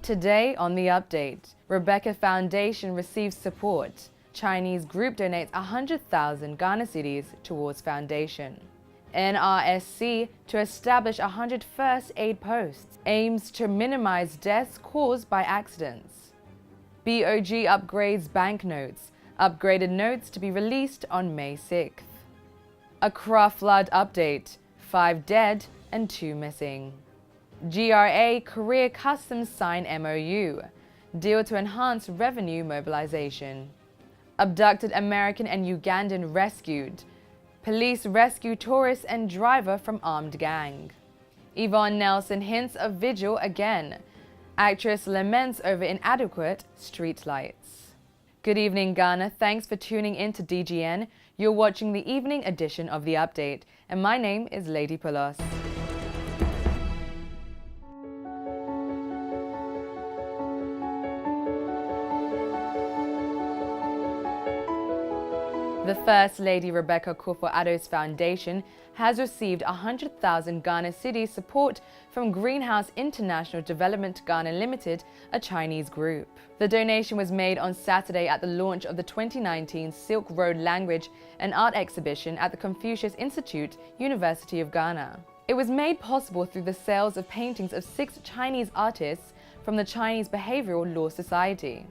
Today on the update, Rebecca Foundation receives support. Chinese group donates 100,000 Ghana cedis towards foundation. NRSC to establish 100 first aid posts, aims to minimize deaths caused by accidents. BOG upgrades banknotes, upgraded notes to be released on May 6th. Accra flood update, 5 dead and 2 missing. GRA Korea Customs sign MOU, deal to enhance revenue mobilization. Abducted American and Ugandan rescued. Police rescue tourist and driver from armed gang. Yvonne Nelson hints of vigil again. Actress laments over inadequate street lights. Good evening, Ghana. Thanks for tuning in to DGN. You're watching the evening edition of The Update, and my name is Lady Polos. The First Lady Rebecca Akuffo-Addo's foundation has received 100,000 Ghana cedis support from Greenhouse International Development Ghana Limited, a Chinese group. The donation was made on Saturday at the launch of the 2019 Silk Road Language and Art Exhibition at the Confucius Institute, University of Ghana. It was made possible through the sales of paintings of 6 Chinese artists from the Chinese Behavioral Law Society.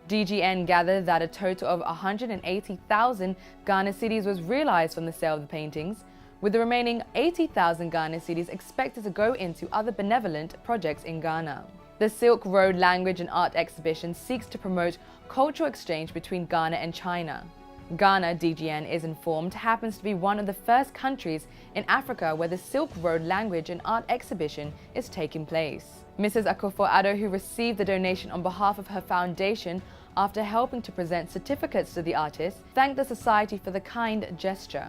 DGN gathered that a total of 180,000 Ghana cedis was realized from the sale of the paintings, with the remaining 80,000 Ghana cedis expected to go into other benevolent projects in Ghana. The Silk Road Language and Art Exhibition seeks to promote cultural exchange between Ghana and China. Ghana, DGN is informed, happens to be one of the first countries in Africa where the Silk Road Language and Art Exhibition is taking place. Mrs. Akuffo-Addo, who received the donation on behalf of her foundation after helping to present certificates to the artists, thanked the society for the kind gesture.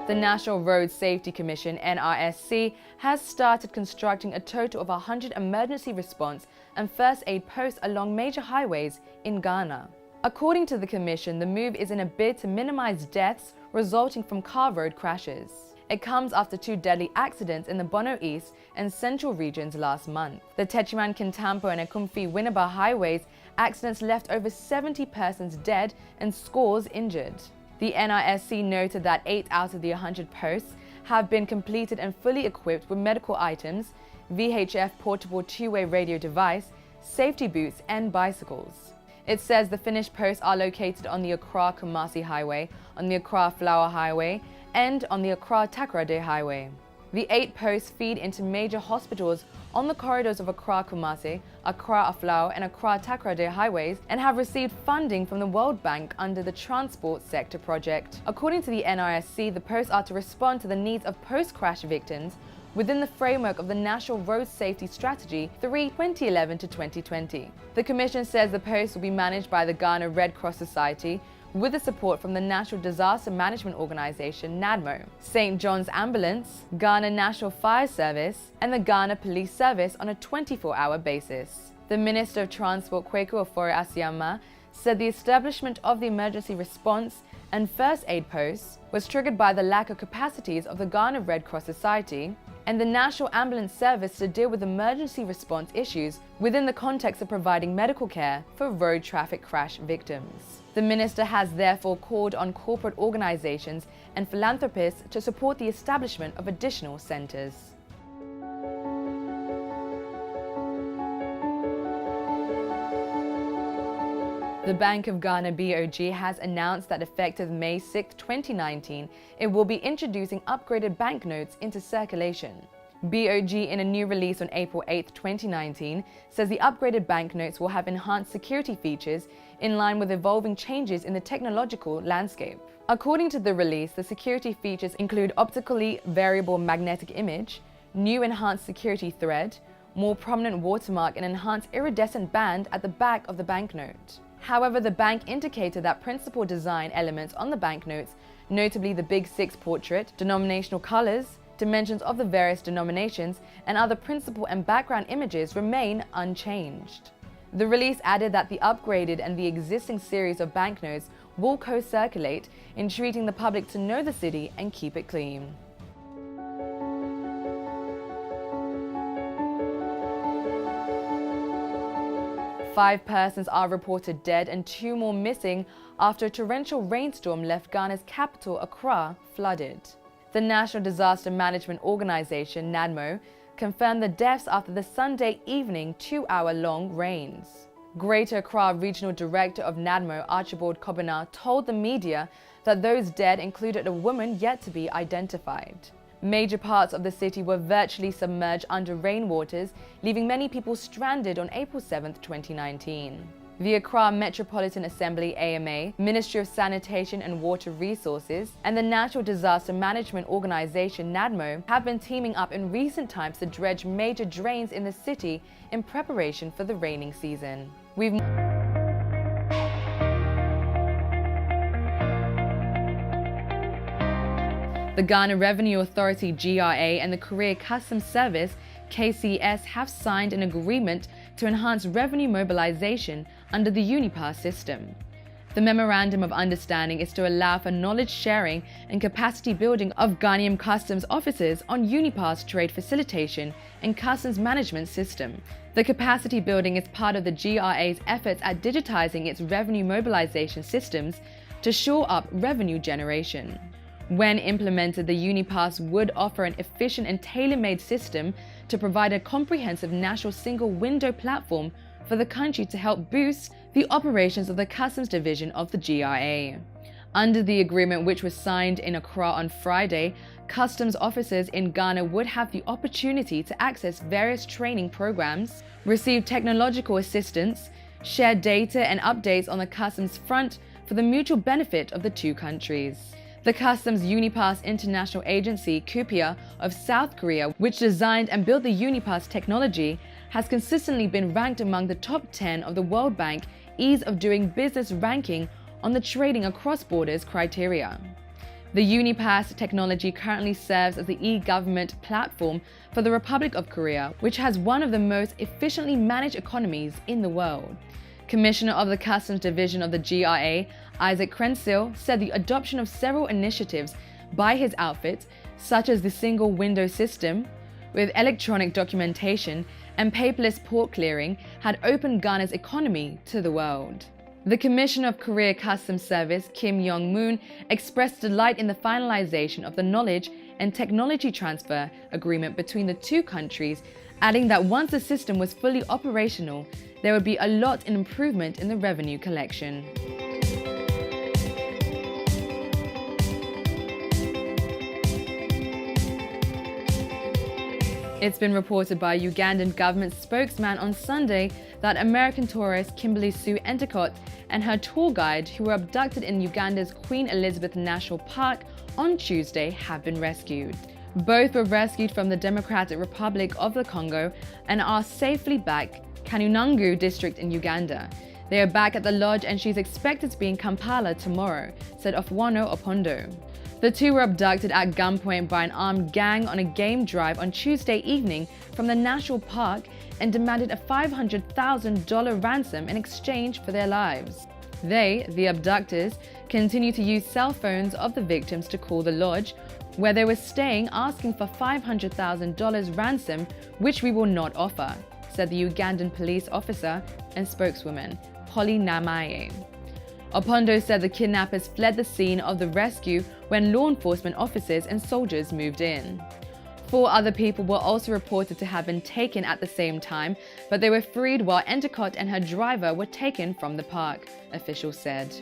The National Road Safety Commission, NRSC, has started constructing a total of 100 emergency response and first aid posts along major highways in Ghana. According to the Commission, the move is in a bid to minimize deaths resulting from car road crashes. It comes after 2 deadly accidents in the Bono East and Central regions last month. The Techiman-Kintampo and Akuffo-Winneba highways accidents left over 70 persons dead and scores injured. The NRSC noted that 8 out of the 100 posts have been completed and fully equipped with medical items, VHF portable 2-way radio device, safety boots and bicycles. It says the finished posts are located on the Accra-Kumasi Highway, on the Accra-Flower Highway, and on the Accra-Takoradi Highway. The 8 posts feed into major hospitals on the corridors of Accra-Kumasi, Accra-Aflao and Accra-Takoradi highways and have received funding from the World Bank under the Transport Sector Project. According to the NRSC, the posts are to respond to the needs of post-crash victims within the framework of the National Road Safety Strategy 2011 to 2020. The Commission says the posts will be managed by the Ghana Red Cross Society with the support from the National Disaster Management Organization (NADMO), St. John's Ambulance, Ghana National Fire Service, and the Ghana Police Service on a 24-hour basis. The Minister of Transport, Kwaku Afori-Asiamah, said the establishment of the emergency response and first aid posts was triggered by the lack of capacities of the Ghana Red Cross Society and the National Ambulance Service to deal with emergency response issues within the context of providing medical care for road traffic crash victims. The Minister has therefore called on corporate organizations and philanthropists to support the establishment of additional centers. The Bank of Ghana (BOG) has announced that effective May 6, 2019, it will be introducing upgraded banknotes into circulation. BOG, in a new release on April 8, 2019, says the upgraded banknotes will have enhanced security features in line with evolving changes in the technological landscape. According to the release, the security features include optically variable magnetic image, new enhanced security thread, more prominent watermark and enhanced iridescent band at the back of the banknote. However, the bank indicated that principal design elements on the banknotes, notably the Big Six portrait, denominational colors, dimensions of the various denominations, and other principal and background images remain unchanged. The release added that the upgraded and the existing series of banknotes will co-circulate, entreating the public to know the city and keep it clean. 5 persons are reported dead and 2 more missing after a torrential rainstorm left Ghana's capital, Accra, flooded. The National Disaster Management Organization, NADMO, confirmed the deaths after the Sunday evening 2-hour-long rains. Greater Accra Regional Director of NADMO, Archibald Kobina, told the media that those dead included a woman yet to be identified. Major parts of the city were virtually submerged under rainwaters, leaving many people stranded on April 7, 2019. The Accra Metropolitan Assembly AMA, Ministry of Sanitation and Water Resources, and the National Disaster Management Organization NADMO have been teaming up in recent times to dredge major drains in the city in preparation for the raining season. The Ghana Revenue Authority GRA and the Korea Customs Service KCS have signed an agreement to enhance revenue mobilization under the Unipass system. The Memorandum of Understanding is to allow for knowledge sharing and capacity building of Ghanaian customs officers on Unipass trade facilitation and customs management system. The capacity building is part of the GRA's efforts at digitizing its revenue mobilization systems to shore up revenue generation. When implemented, the Unipass would offer an efficient and tailor-made system to provide a comprehensive national single-window platform for the country to help boost the operations of the Customs Division of the GRA. Under the agreement, which was signed in Accra on Friday, customs officers in Ghana would have the opportunity to access various training programs, receive technological assistance, share data and updates on the customs front for the mutual benefit of the two countries. The Customs Unipass International Agency, KUPIA, of South Korea, which designed and built the Unipass technology, has consistently been ranked among the top 10 of the World Bank Ease of Doing Business ranking on the Trading Across Borders criteria. The Unipass technology currently serves as the e-government platform for the Republic of Korea, which has one of the most efficiently managed economies in the world. Commissioner of the Customs Division of the GRA, Isaac Krensil, said the adoption of several initiatives by his outfit, such as the single window system, with electronic documentation and paperless port clearing, had opened Ghana's economy to the world. The Commissioner of Korea Customs Service, Kim Yong-moon, expressed delight in the finalization of the knowledge and technology transfer agreement between the two countries, adding that once the system was fully operational, there would be a lot in improvement in the revenue collection. It's been reported by Ugandan government spokesman on Sunday that American tourist Kimberly Sue Endicott and her tour guide, who were abducted in Uganda's Queen Elizabeth National Park on Tuesday, have been rescued. Both were rescued from the Democratic Republic of the Congo and are safely back Kanunangu district in Uganda. They are back at the lodge and she's expected to be in Kampala tomorrow, said Ofwono Opondo. The two were abducted at gunpoint by an armed gang on a game drive on Tuesday evening from the national park and demanded a $500,000 ransom in exchange for their lives. They, the abductors, continue to use cell phones of the victims to call the lodge, where they were staying, asking for $500,000 ransom, which we will not offer, said the Ugandan police officer and spokeswoman, Polly Namaye. Opondo said the kidnappers fled the scene of the rescue when law enforcement officers and soldiers moved in. 4 other people were also reported to have been taken at the same time, but they were freed while Endicott and her driver were taken from the park, officials said.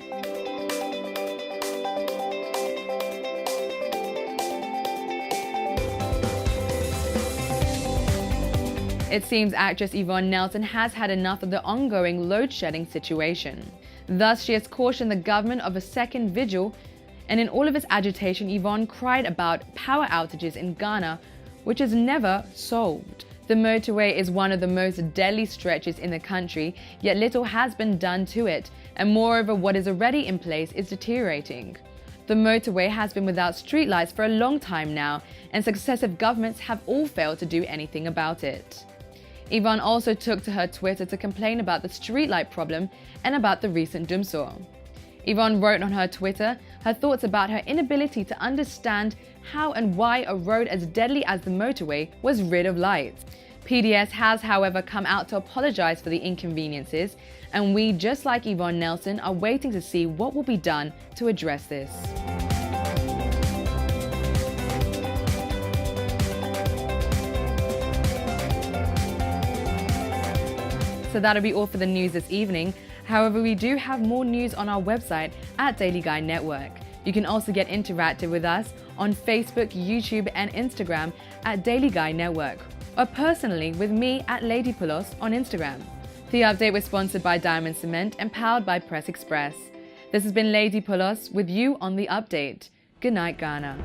It seems actress Yvonne Nelson has had enough of the ongoing load-shedding situation. Thus, she has cautioned the government of a second vigil, and in all of its agitation, Yvonne cried about power outages in Ghana, which is never solved. The motorway is one of the most deadly stretches in the country, yet little has been done to it, and moreover, what is already in place is deteriorating. The motorway has been without streetlights for a long time now, and successive governments have all failed to do anything about it. Yvonne also took to her Twitter to complain about the streetlight problem and about the recent dumsor. Yvonne wrote on her Twitter her thoughts about her inability to understand how and why a road as deadly as the motorway was rid of lights. PDS has, however, come out to apologize for the inconveniences, and we, just like Yvonne Nelson, are waiting to see what will be done to address this. So that'll be all for the news this evening. However, we do have more news on our website at Daily Guide Network. You can also get interactive with us on Facebook, YouTube, and Instagram at Daily Guide Network, or personally with me at Lady Pulos on Instagram. The update was sponsored by Diamond Cement and powered by Press Express. This has been Lady Pulos with you on the update. Good night, Ghana.